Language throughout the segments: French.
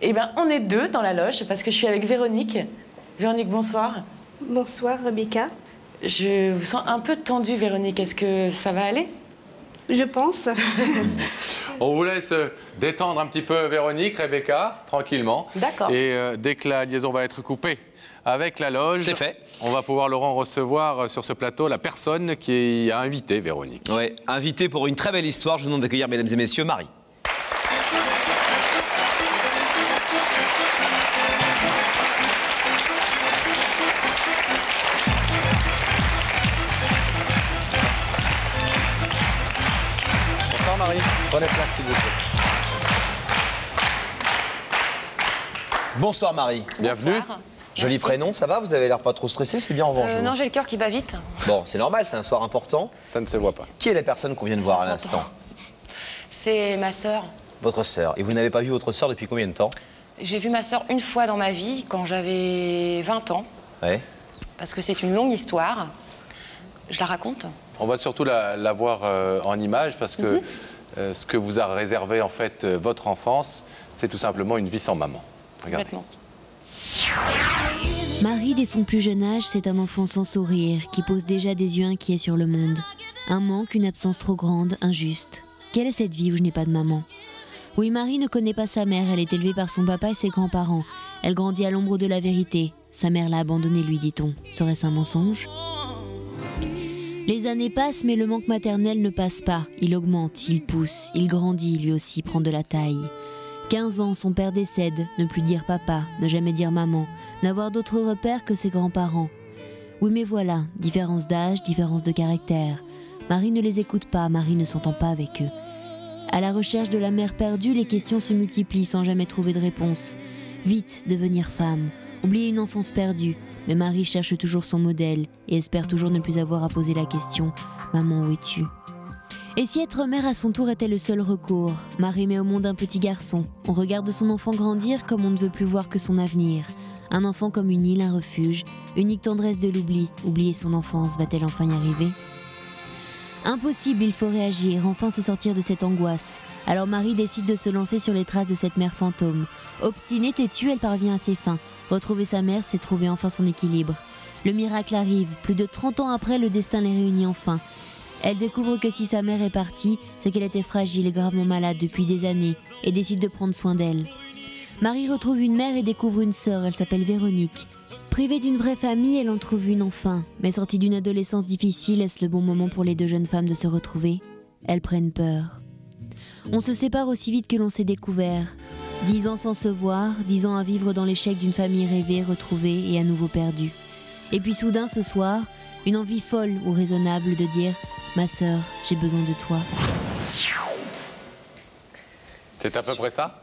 Eh bien, on est deux dans la loge parce que je suis avec Véronique. Véronique, bonsoir. Bonsoir, Rebecca. Je vous sens un peu tendue, Véronique. Est-ce que ça va aller? Je pense. On vous laisse détendre un petit peu Véronique, Rebecca, tranquillement. D'accord. Et dès que la liaison va être coupée avec la loge, c'est fait. On va pouvoir, Laurent, recevoir sur ce plateau la personne qui a invité Véronique. Oui, invité pour une très belle histoire. Je vous demande d'accueillir, mesdames et messieurs, Marie. Bonsoir Marie, prenez place s'il vous plaît. Bonsoir Marie. Bienvenue. Bonsoir. Joli prénom, ça va? Vous avez l'air pas trop stressé, c'est bien en revanche. Non, j'ai le cœur qui bat vite. Bon, c'est normal, c'est un soir important. Ça ne se voit pas. Qui est la personne qu'on vient de voir à l'instant? C'est ma sœur. Votre sœur. Et vous n'avez pas vu votre sœur depuis combien de temps? J'ai vu ma sœur une fois dans ma vie, quand j'avais 20 ans. Ouais. Parce que c'est une longue histoire. Je la raconte? On va surtout la voir en image parce que ce que vous a réservé en fait votre enfance, c'est tout simplement une vie sans maman. Regardez. Complètement. Marie, dès son plus jeune âge, c'est un enfant sans sourire, qui pose déjà des yeux inquiets sur le monde. Un manque, une absence trop grande, injuste. Quelle est cette vie où je n'ai pas de maman? Oui, Marie ne connaît pas sa mère, elle est élevée par son papa et ses grands-parents. Elle grandit à l'ombre de la vérité. Sa mère l'a abandonnée, lui dit-on. Serait-ce un mensonge? Les années passent, mais le manque maternel ne passe pas. Il augmente, il pousse, il grandit, lui aussi prend de la taille. 15 ans, son père décède, ne plus dire papa, ne jamais dire maman, n'avoir d'autres repères que ses grands-parents. Oui, mais voilà, différence d'âge, différence de caractère. Marie ne les écoute pas, Marie ne s'entend pas avec eux. À la recherche de la mère perdue, les questions se multiplient sans jamais trouver de réponse. Vite, devenir femme, oublier une enfance perdue. Mais Marie cherche toujours son modèle et espère toujours ne plus avoir à poser la question « Maman, où es-tu » Et si être mère à son tour était le seul recours? Marie met au monde un petit garçon. On regarde son enfant grandir comme on ne veut plus voir que son avenir. Un enfant comme une île, un refuge, unique tendresse de l'oubli. Oublier son enfance, va-t-elle enfin y arriver? Impossible, il faut réagir, enfin se sortir de cette angoisse. Alors Marie décide de se lancer sur les traces de cette mère fantôme. Obstinée, têtue, elle parvient à ses fins. Retrouver sa mère, c'est trouver enfin son équilibre. Le miracle arrive, plus de 30 ans après, le destin les réunit enfin. Elle découvre que si sa mère est partie, c'est qu'elle était fragile et gravement malade depuis des années et décide de prendre soin d'elle. Marie retrouve une mère et découvre une sœur, elle s'appelle Véronique. Privée d'une vraie famille, elle en trouve une enfin. Mais sortie d'une adolescence difficile, est-ce le bon moment pour les deux jeunes femmes de se retrouver? Elles prennent peur. On se sépare aussi vite que l'on s'est découvert. 10 ans sans se voir, 10 ans à vivre dans l'échec d'une famille rêvée, retrouvée et à nouveau perdue. Et puis soudain, ce soir, une envie folle ou raisonnable de dire « Ma sœur, j'ai besoin de toi ». C'est à peu près ça?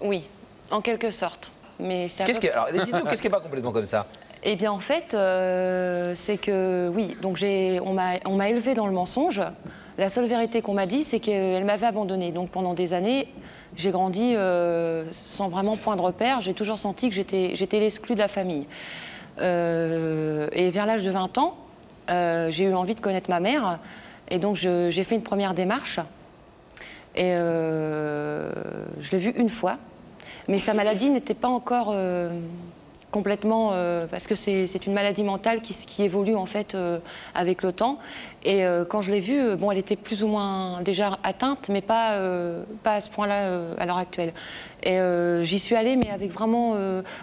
Oui, en quelque sorte. Mais c'est Alors, dites-nous, qu'est-ce qui n'est pas complètement comme ça? Eh bien, en fait, c'est que, oui, donc on m'a élevée dans le mensonge. La seule vérité qu'on m'a dit, c'est qu'elle m'avait abandonnée. Donc, pendant des années, j'ai grandi sans vraiment point de repère. J'ai toujours senti que j'étais l'exclue de la famille. Et vers l'âge de 20 ans, j'ai eu envie de connaître ma mère. Et donc, j'ai fait une première démarche. Et je l'ai vue une fois. Mais sa maladie n'était pas encore complètement... parce que c'est une maladie mentale qui évolue en fait avec le temps. Et quand je l'ai vue, bon, elle était plus ou moins déjà atteinte, mais pas à ce point-là à l'heure actuelle. Et j'y suis allée, mais avec vraiment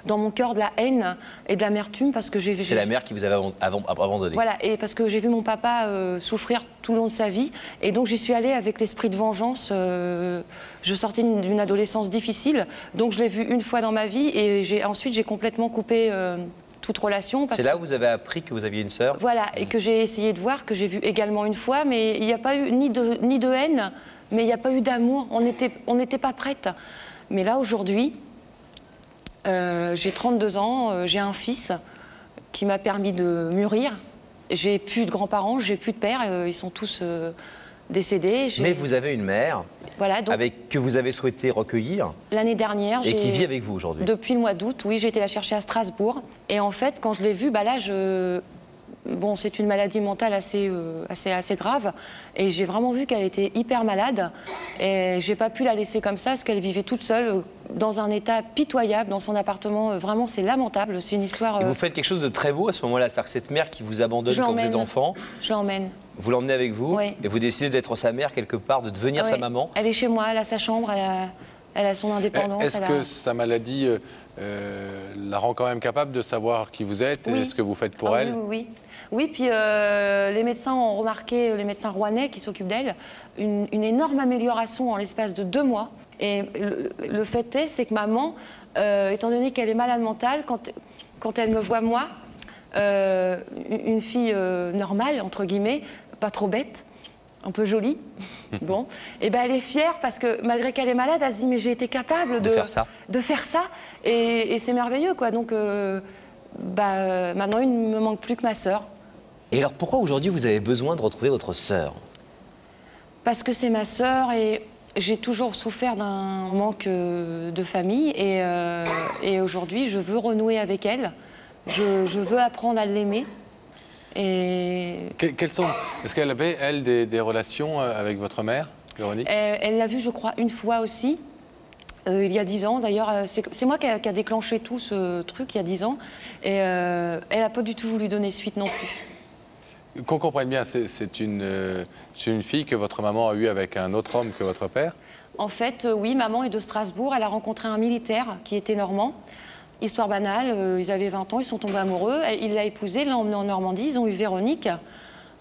dans mon cœur de la haine et de l'amertume, parce que j'ai vu... C'est la mère qui vous avait abandonné. Voilà, et parce que j'ai vu mon papa souffrir tout le long de sa vie, et donc j'y suis allée avec l'esprit de vengeance. Je sortais d'une adolescence difficile, donc je l'ai vu une fois dans ma vie, et ensuite j'ai complètement coupé toute relation. C'est là où vous avez appris que vous aviez une sœur? Voilà, et que j'ai essayé de voir, que j'ai vu également une fois, mais il n'y a pas eu ni de haine, mais il n'y a pas eu d'amour, on n'était pas prêtes. Mais là, aujourd'hui, j'ai 32 ans, j'ai un fils qui m'a permis de mûrir. J'ai plus de grands-parents, j'ai plus de père, ils sont tous décédés. Mais vous avez une mère, voilà, donc, que vous avez souhaité recueillir. L'année dernière. Et qui vit avec vous aujourd'hui. Depuis le mois d'août, oui, j'ai été la chercher à Strasbourg. Et en fait, quand je l'ai vue, bah là, bon, c'est une maladie mentale assez grave. Et j'ai vraiment vu qu'elle était hyper malade. Et j'ai pas pu la laisser comme ça, parce qu'elle vivait toute seule dans un état pitoyable dans son appartement. Vraiment, c'est lamentable. C'est une histoire... Et vous faites quelque chose de très beau à ce moment-là, c'est-à-dire que cette mère qui vous abandonne quand vous êtes enfant, je l'emmène. vous l'emmenez avec vous Oui. et vous décidez d'être sa mère quelque part, de devenir sa maman. Elle est chez moi, elle a sa chambre, elle a son indépendance. Est-ce que sa maladie la rend quand même capable de savoir qui vous êtes et ce que vous faites pour elle? Oui, puis les médecins ont remarqué, les médecins rouennais qui s'occupent d'elle, une énorme amélioration en l'espace de 2 mois. Et le fait est, c'est que maman, étant donné qu'elle est malade mentale, quand elle me voit moi, une fille normale, entre guillemets, pas trop bête, un peu jolie, bon, et ben elle est fière parce que malgré qu'elle est malade, elle se dit mais j'ai été capable de faire ça, et c'est merveilleux, quoi. Donc maintenant il ne me manque plus que ma sœur. Et alors pourquoi aujourd'hui vous avez besoin de retrouver votre sœur? Parce que c'est ma sœur et j'ai toujours souffert d'un manque de famille et aujourd'hui je veux renouer avec elle, je veux apprendre à l'aimer. Et... Est-ce qu'elle avait, elle, des relations avec votre mère, Véronique? Elle l'a vue, je crois, une fois aussi, il y a 10 ans. D'ailleurs, c'est moi qui a déclenché tout ce truc il y a 10 ans. Et elle n'a pas du tout voulu donner suite non plus. Qu'on comprenne bien, c'est une fille que votre maman a eue avec un autre homme que votre père? En fait, oui, maman est de Strasbourg. Elle a rencontré un militaire qui était normand. Histoire banale, ils avaient 20 ans, ils sont tombés amoureux. Il l'a épousée, l'a emmenée en Normandie, ils ont eu Véronique.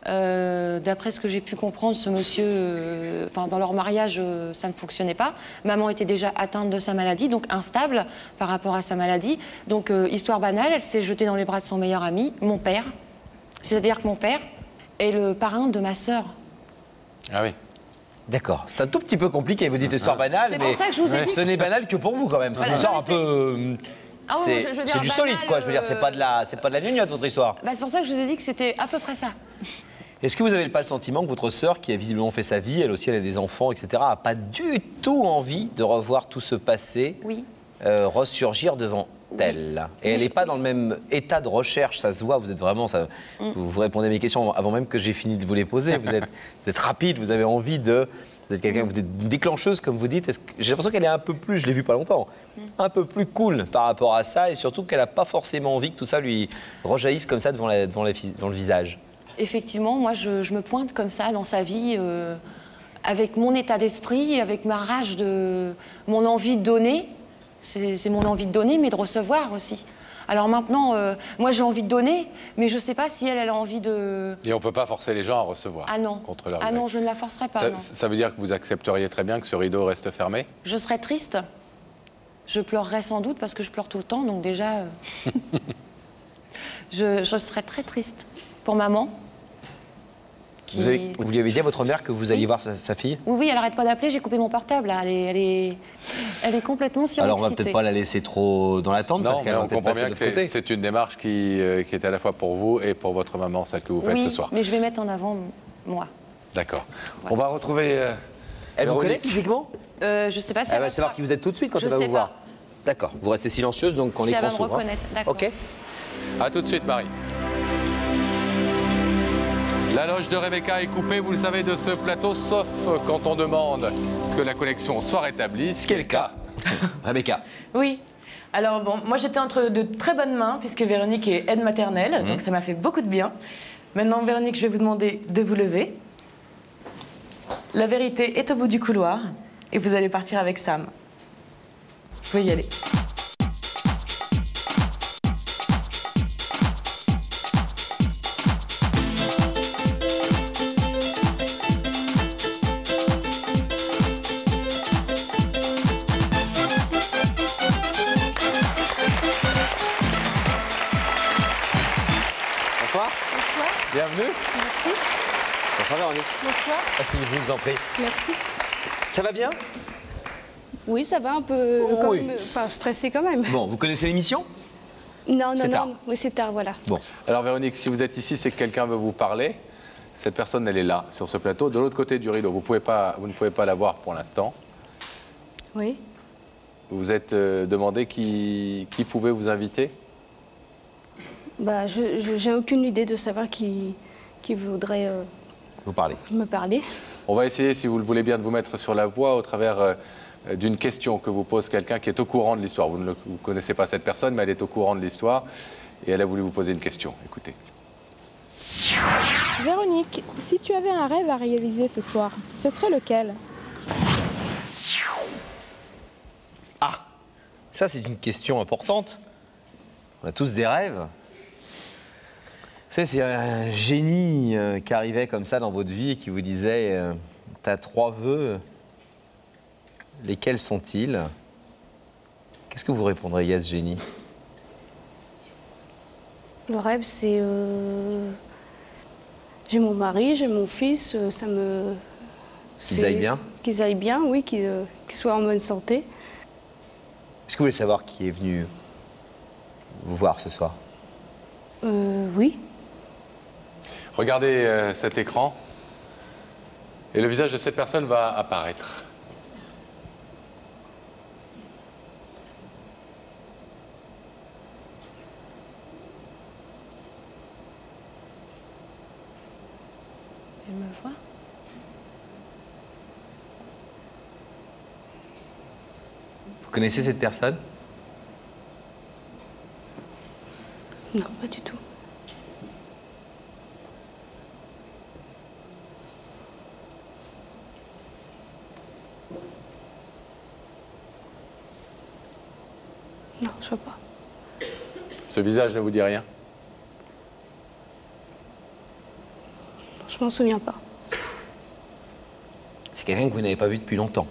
D'après ce que j'ai pu comprendre, ce monsieur, dans leur mariage, ça ne fonctionnait pas. Maman était déjà atteinte de sa maladie, donc instable par rapport à sa maladie. Donc, histoire banale, elle s'est jetée dans les bras de son meilleur ami, mon père. C'est-à-dire que mon père est le parrain de ma sœur. Ah oui. D'accord, c'est un tout petit peu compliqué, vous dites histoire banale, mais pour ça que je vous ai dit ce n'est banal que pour vous quand même. C'est une histoire un peu... c'est du solide, quoi. Je veux dire, c'est pas de la gnognotte, votre histoire. C'est pour ça que je vous ai dit que c'était à peu près ça. Est-ce que vous n'avez pas le sentiment que votre sœur, qui a visiblement fait sa vie, elle aussi, elle a des enfants, etc., n'a pas du tout envie de revoir tout ce passé ressurgir devant elle? Et elle n'est pas dans le même état de recherche, ça se voit, vous êtes vraiment... Vous répondez à mes questions avant même que j'ai fini de vous les poser. Vous êtes rapide, vous avez envie de... Vous êtes quelqu'un, vous êtes une déclencheuse, comme vous dites. J'ai l'impression qu'elle est un peu plus, je l'ai vu pas longtemps, un peu plus cool par rapport à ça, et surtout qu'elle n'a pas forcément envie que tout ça lui rejaillisse comme ça devant le visage. Effectivement, moi, je me pointe comme ça dans sa vie, avec mon état d'esprit, avec ma rage, mon envie de donner. C'est mon envie de donner, mais de recevoir aussi. Alors maintenant, moi j'ai envie de donner, mais je ne sais pas si elle a envie de... Et on ne peut pas forcer les gens à recevoir. Ah non. Contre leur gré. Non, je ne la forcerai pas. Ça veut dire que vous accepteriez très bien que ce rideau reste fermé? Je serais triste. Je pleurerais sans doute parce que je pleure tout le temps, donc déjà... je serais très triste pour maman. Vous lui avez dit à votre mère que vous alliez voir sa fille? Oui, elle n'arrête pas d'appeler, j'ai coupé mon portable. Là. Elle est complètement surexcitée. Alors on va peut-être pas la laisser trop dans l'attente, parce qu'elle on comprend bien que c'est une démarche qui est à la fois pour vous et pour votre maman, celle que vous faites ce soir. Mais je vais mettre en avant moi. D'accord. Ouais. On va retrouver... Elle vous connaît physiquement? Je sais pas si elle va savoir qui vous êtes tout de suite quand elle va vous voir. D'accord, vous restez silencieuse, donc quand l'écran s'ouvre. Elle va me reconnaître, d'accord. Ok. À tout de suite, Marie. La loge de Rebecca est coupée, vous le savez, de ce plateau, sauf quand on demande que la connexion soit rétablie, ce qui est le cas. Rebecca. Oui. Alors bon, moi j'étais entre de très bonnes mains, puisque Véronique est aide maternelle, donc ça m'a fait beaucoup de bien. Maintenant, Véronique, je vais vous demander de vous lever. La vérité est au bout du couloir, et vous allez partir avec Sam. Vous pouvez y aller. Bienvenue. Merci. Bonsoir Véronique. Bonsoir. Asseyez-vous, je vous en prie. Merci. Ça va bien? Oui, ça va un peu... Oui. Enfin, stressé quand même. Bon, vous connaissez l'émission? Non. Tard. Oui, c'est tard, voilà. Bon. Alors Véronique, si vous êtes ici, c'est que quelqu'un veut vous parler. Cette personne, elle est là, sur ce plateau, de l'autre côté du rideau. Vous ne pouvez pas la voir pour l'instant. Oui. Vous vous êtes demandé qui pouvait vous inviter? J'ai aucune idée de savoir qui voudrait vous parler. me parler. On va essayer, si vous le voulez bien, de vous mettre sur la voie au travers d'une question que vous pose quelqu'un qui est au courant de l'histoire. Vous ne connaissez pas cette personne, mais elle est au courant de l'histoire et elle a voulu vous poser une question. Écoutez. Véronique, si tu avais un rêve à réaliser ce soir, ce serait lequel? Ah, ça c'est une question importante. On a tous des rêves. Vous savez, c'est un génie qui arrivait comme ça dans votre vie et qui vous disait t'as 3 vœux, lesquels sont-ils? Qu'est-ce que vous répondriez à ce génie? Le rêve, c'est... J'ai mon mari, j'ai mon fils, ça me... Qu'ils aillent bien? Qu'ils aillent bien, oui, qu'ils soient en bonne santé. Est-ce que vous voulez savoir qui est venu vous voir ce soir? Oui. Regardez cet écran et le visage de cette personne va apparaître. Elle me voit. Vous connaissez cette personne? Non, pas du tout. Non, je vois pas. Ce visage ne vous dit rien? Je m'en souviens pas. C'est quelqu'un que vous n'avez pas vu depuis longtemps.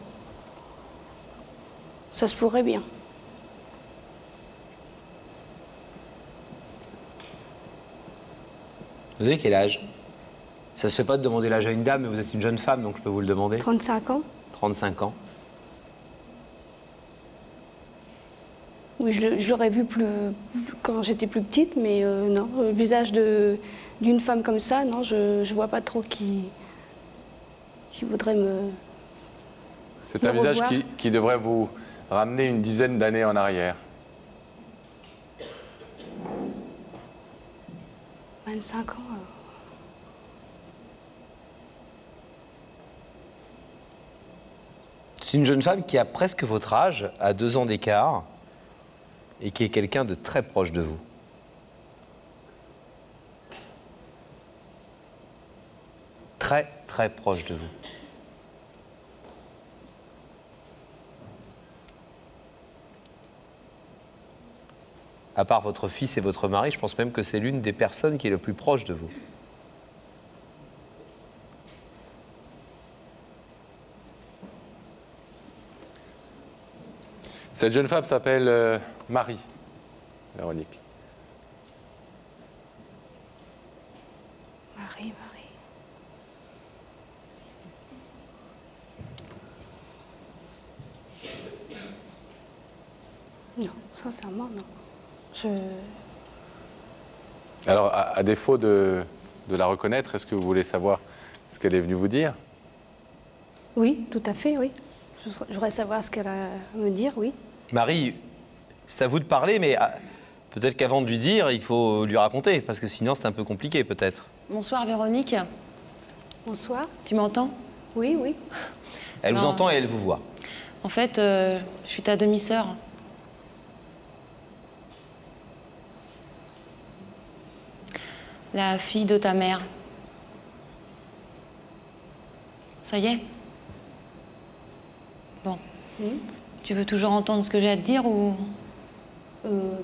Ça se pourrait bien. Vous avez quel âge? Ça se fait pas de demander l'âge à une dame, mais vous êtes une jeune femme, donc je peux vous le demander. 35 ans? 35 ans. Oui, je l'aurais vu quand j'étais plus petite, mais non, le visage d'une femme comme ça, non, je vois pas trop qui voudrait me... C'est me un visage revoir. qui devrait vous ramener une dizaine d'années en arrière. 25 ans. C'est une jeune femme qui a presque votre âge, à 2 ans d'écart, et qui est quelqu'un de très proche de vous. Très, très proche de vous. À part votre fils et votre mari, je pense même que c'est l'une des personnes qui est le plus proche de vous. Cette jeune femme s'appelle Marie, Véronique. Marie. Non, sincèrement, non. Alors, à défaut de la reconnaître, est-ce que vous voulez savoir ce qu'elle est venue vous dire? Oui, tout à fait, oui. Je voudrais savoir ce qu'elle a à me dire, oui. Marie, c'est à vous de parler, mais peut-être qu'avant de lui dire, il faut lui raconter, parce que sinon c'est un peu compliqué peut-être. Bonsoir Véronique. Bonsoir. Tu m'entends? Oui, oui. Elle vous Non. entend et elle vous voit. En fait, je suis ta demi-sœur. La fille de ta mère. Ça y est? Bon. Tu veux toujours entendre ce que j'ai à te dire ou...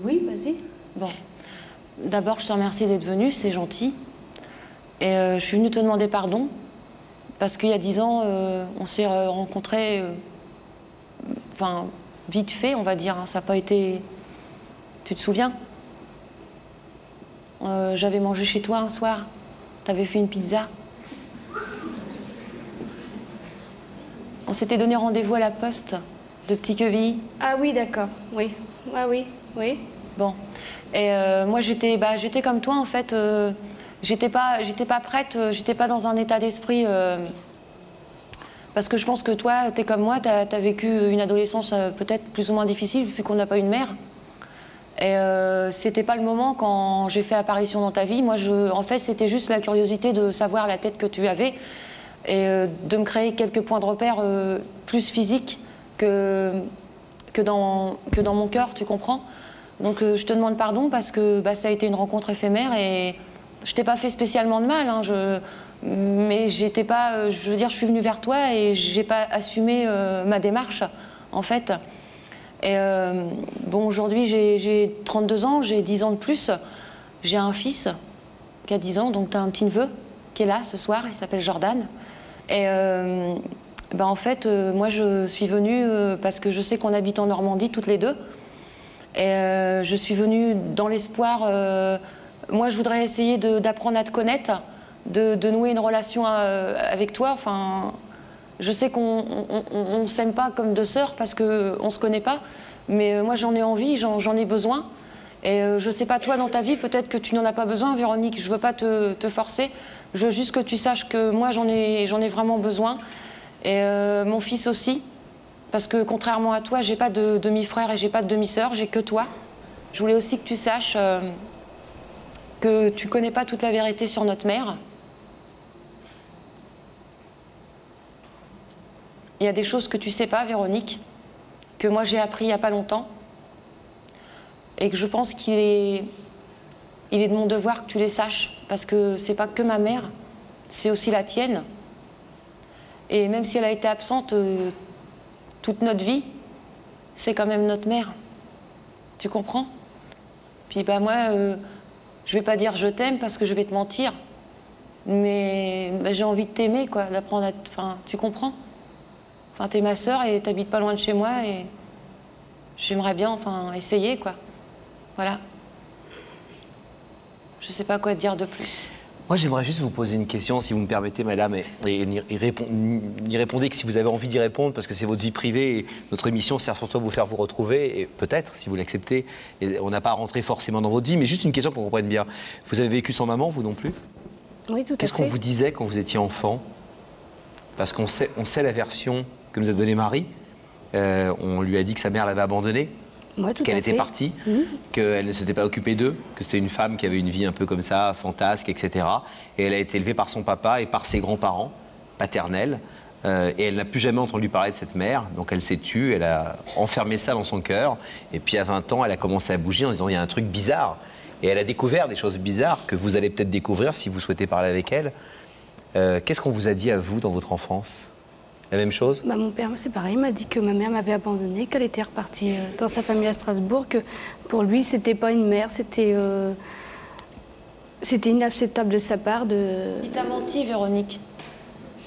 Oui, vas-y. Bon. D'abord, je te remercie d'être venue, c'est gentil. Et je suis venue te demander pardon. Parce qu'il y a 10 ans, on s'est rencontrés... Enfin, vite fait, on va dire. Hein. Ça n'a pas été... Tu te souviens? J'avais mangé chez toi un soir. T'avais fait une pizza. On s'était donné rendez-vous à la poste de Petit-Quevilly. Ah oui, d'accord, oui. Ah oui, oui. Bon. Et moi, j'étais comme toi, en fait. J'étais pas prête, j'étais pas dans un état d'esprit... parce que je pense que toi, t'es comme moi, t'as vécu une adolescence peut-être plus ou moins difficile, vu qu'on n'a pas eu de mère. Et c'était pas le moment quand j'ai fait apparition dans ta vie. Moi, en fait, c'était juste la curiosité de savoir la tête que tu avais et de me créer quelques points de repère plus physiques que dans mon cœur, tu comprends? Donc je te demande pardon parce que ça a été une rencontre éphémère et je t'ai pas fait spécialement de mal, hein, mais j'étais pas, je veux dire, je suis venue vers toi et j'ai pas assumé ma démarche, en fait. Et bon, aujourd'hui, j'ai 32 ans, j'ai 10 ans de plus. J'ai un fils qui a 10 ans, donc tu as un petit neveu qui est là ce soir, il s'appelle Jordan. Et en fait, moi, je suis venue parce que je sais qu'on habite en Normandie toutes les deux. Et je suis venue dans l'espoir... moi, je voudrais essayer d'apprendre à te connaître, de nouer une relation avec toi. Enfin, je sais qu'on ne s'aime pas comme deux sœurs parce qu'on ne se connaît pas. Mais moi, j'en ai envie, j'en ai besoin. Et je ne sais pas, toi, dans ta vie, peut-être que tu n'en as pas besoin, Véronique. Je ne veux pas te forcer. Je veux juste que tu saches que moi, j'en ai vraiment besoin. Et mon fils aussi. Parce que contrairement à toi, j'ai pas de demi-frère et j'ai pas de demi-sœur, j'ai que toi. Je voulais aussi que tu saches que tu connais pas toute la vérité sur notre mère. Il y a des choses que tu sais pas, Véronique, que moi j'ai appris il y a pas longtemps. Et que je pense qu'il est de mon devoir que tu les saches. Parce que c'est pas que ma mère, c'est aussi la tienne. Et même si elle a été absente toute notre vie, c'est quand même notre mère. Tu comprends? Puis moi, je vais pas dire je t'aime parce que je vais te mentir. Mais j'ai envie de t'aimer, quoi, d'apprendre à... Enfin, tu comprends? Enfin, t'es ma sœur et t'habites pas loin de chez moi et j'aimerais bien, enfin, essayer, quoi. Voilà. Je sais pas quoi te dire de plus. Moi, j'aimerais juste vous poser une question, si vous me permettez, madame, et y répondez que si vous avez envie d'y répondre, parce que c'est votre vie privée, et notre émission sert surtout à vous faire vous retrouver, et peut-être, si vous l'acceptez, on n'a pas à rentrer forcément dans votre vie, mais juste une question qu'on comprenne bien. Vous avez vécu sans maman, vous non plus? Oui, tout à fait. Qu'est-ce qu'on vous disait quand vous étiez enfant? Parce qu'on sait la version que nous a donnée Marie. On lui a dit que sa mère l'avait abandonnée. Ouais, qu'elle était partie, qu'elle ne s'était pas occupée d'eux, que c'était une femme qui avait une vie un peu comme ça, fantasque, etc. Et elle a été élevée par son papa et par ses grands-parents paternels. Et elle n'a plus jamais entendu parler de cette mère. Donc elle s'est tue, elle a enfermé ça dans son cœur. Et puis à 20 ans, elle a commencé à bouger en disant il y a un truc bizarre. Et elle a découvert des choses bizarres que vous allez peut-être découvrir si vous souhaitez parler avec elle. Qu'est-ce qu'on vous a dit à vous dans votre enfance? La même chose? Mon père, c'est pareil, il m'a dit que ma mère m'avait abandonnée, qu'elle était repartie dans sa famille à Strasbourg, que pour lui, c'était pas une mère, c'était inacceptable de sa part de... Il t'a menti, Véronique.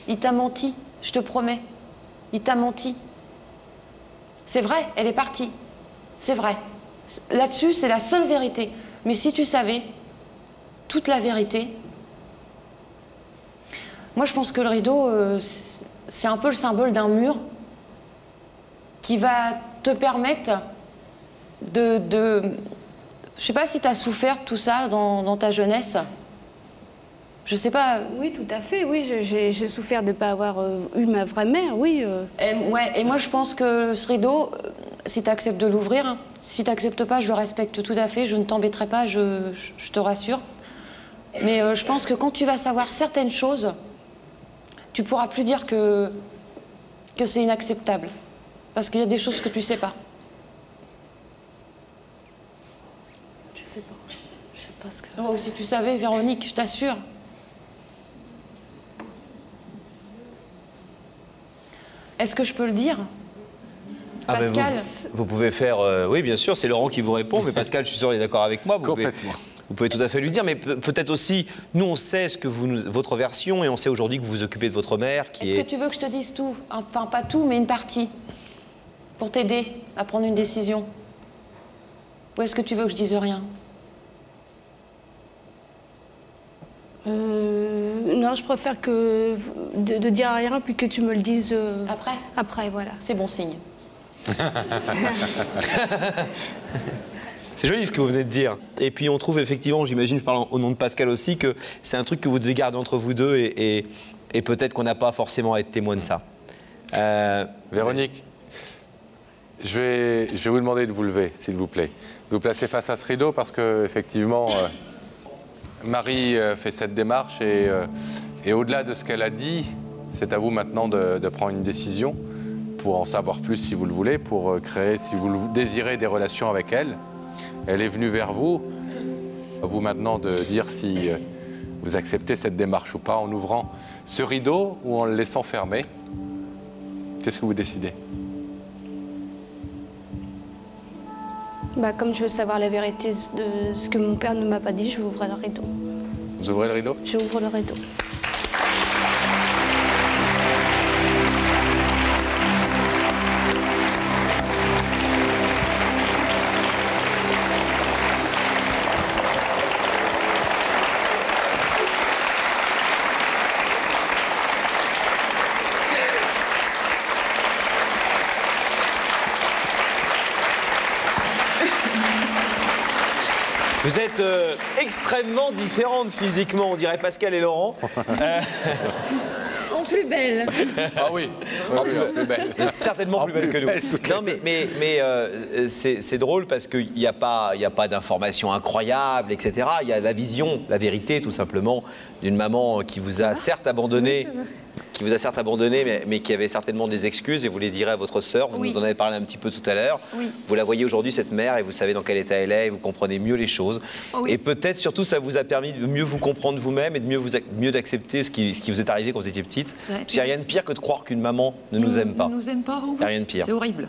Il t'a menti, je te promets. Il t'a menti. C'est vrai, elle est partie. C'est vrai. Là-dessus, c'est la seule vérité. Mais si tu savais toute la vérité... Moi, je pense que le rideau... c'est un peu le symbole d'un mur qui va te permettre de... Je sais pas si tu as souffert de tout ça dans ta jeunesse. Je sais pas... Oui, tout à fait, oui. J'ai souffert de ne pas avoir eu ma vraie mère, oui. Et moi, je pense que ce rideau, si tu acceptes de l'ouvrir, hein, si tu n'acceptes pas, je le respecte tout à fait. Je ne t'embêterai pas, je te rassure. Mais je pense que quand tu vas savoir certaines choses... tu pourras plus dire que c'est inacceptable. Parce qu'il y a des choses que tu sais pas. Je sais pas. Je sais pas ce que... Oh, si tu savais, Véronique, je t'assure. Est-ce que je peux le dire? Pascal? Vous pouvez faire... oui, bien sûr, c'est Laurent qui vous répond, mais Pascal, je suis sûr, il est d'accord avec moi. Complètement. Vous pouvez tout à fait lui dire, mais peut-être aussi, nous, on sait votre version et on sait aujourd'hui que vous vous occupez de votre mère qui est... Est-ce que tu veux que je te dise tout? Enfin, pas tout, mais une partie. Pour t'aider à prendre une décision. Ou est-ce que tu veux que je dise rien? Non, je préfère de dire rien puis que tu me le dises... Après? Après, voilà. C'est bon signe. C'est joli ce que vous venez de dire. Et puis on trouve effectivement, j'imagine, je parle au nom de Pascal aussi, que c'est un truc que vous devez garder entre vous deux et peut-être qu'on n'a pas forcément à être témoin de ça. Véronique, je vais vous demander de vous lever, s'il vous plaît. De vous placer face à ce rideau parce que effectivement, Marie fait cette démarche et au-delà de ce qu'elle a dit, c'est à vous maintenant de prendre une décision pour en savoir plus si vous le voulez, pour créer, si vous le désirez, des relations avec elle. Elle est venue vers vous. À vous maintenant de dire si vous acceptez cette démarche ou pas, en ouvrant ce rideau ou en le laissant fermer. Qu'est-ce que vous décidez? Bah, comme je veux savoir la vérité de ce que mon père ne m'a pas dit, je vais ouvrir le rideau. Vous ouvrez le rideau? J'ouvre le rideau. Vous êtes extrêmement différentes physiquement, on dirait Pascal et Laurent. En plus belle. Ah oui, en plus belle. Certainement plus belle que nous. Non, mais c'est drôle parce qu'il n'y a pas d'informations incroyables, etc. Il y a la vision, la vérité tout simplement d'une maman qui vous a certes abandonné. Oui, qui vous a certes abandonné, mais qui avait certainement des excuses, et vous les direz à votre sœur. Vous nous en avez parlé un petit peu tout à l'heure. Oui. Vous la voyez aujourd'hui, cette mère, et vous savez dans quel état elle est, et vous comprenez mieux les choses. Oui. Et peut-être surtout, ça vous a permis de mieux vous comprendre vous-même et de mieux d'accepter ce qui vous est arrivé quand vous étiez petite. Ouais. Parce qu'il n'y a rien de pire que de croire qu'une maman ne nous aime pas. Ne nous aime pas, oui. Il n'y a rien de pire. C'est horrible.